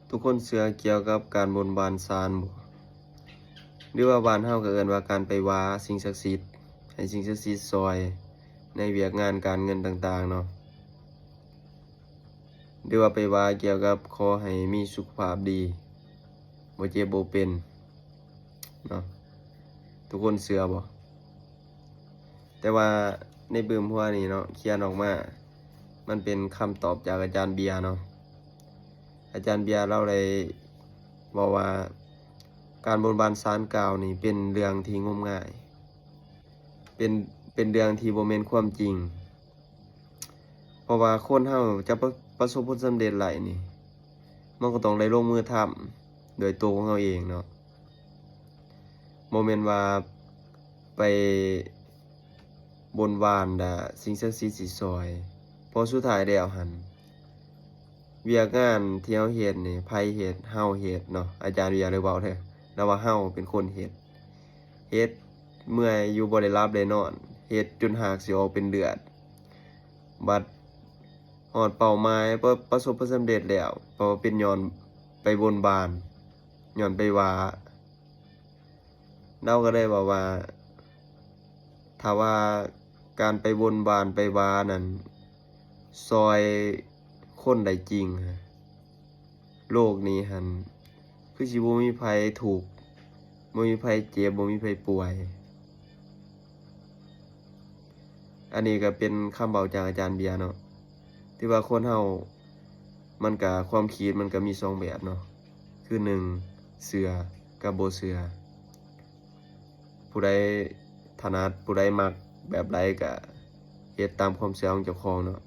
ทุกคนเชื่อเกี่ยวกับการบนบานศาลบ่หรือว่าบ้านเฮาก็เอิ้นว่าการไปว่าสิ่งศักดิ์สิทธิ์ให้สิ่งศักดิ์สิทธิ์ช่วยในเวียกงานการเงินต่างๆเนาะหรือว่าไปว่าเกี่ยวกับขอให้มีสุขภาพดีบ่เจ็บบ่เป็นเนาะทุกคนเชื่อบ่แต่ว่าในเบิ่มหัวนี่เนาะเขียนออกมามันเป็นคำตอบจากอาจารย์เบียร์เนาะอาจารย์เบียร์เล่าได้บอกว่าการบนบานศาลกล่าวนี่เป็นเรื่องที่งมงายเป็นเรื่องที่บ่แม่นความจริงเพราะว่าคนเฮาจะประสบผลสำเร็จหลายนี่มันก็ต้องได้ลงมือทำโดยตัวของเฮาเองเนาะบ่แม่นว่าไปบนบานด่าสิ่งศักดิ์สิทธิ์สิช่วยเพราะสุดท้ายแล้วหั่นเวียกงานที่เฮาเฮ็ดนี่ไผเฮ็ดเฮาเฮ็ดเนาะอาจารย์เวียร์เลยเว้าเด้อแล้วว่าเฮาเป็นคนเฮ็ดเมื่อยอยู่บ่ได้หลับได้นอนเฮ็ดจนหากสิออกเป็นเลือดบัดฮอดเป้าหมายประสบผลสำเร็จแล้วเพราะว่าเป็นย้อนไปบนบานย้อนไปว่าเราก็ได้บอกว่าถ้าว่าการไปบนบานไปว่านั้นซอยคนได้จริงโลกนี้หั่นคือสิบ่มีไผถูกข์บ่มีไผเจ็บบ่มีไผป่วยอันนี้ก็เป็นคำเว้าจากอาจารย์เบียร์เนาะที่ว่าคนเฮามันก็ความคิดมันก็มีสองแบบเนาะคือหนึ่งเชื่อกับบ่เชื่อผู้ใดถนัดผู้ใดมักแบบใดก็เฮ็ดตามความเชื่อของเจ้าของเนาะ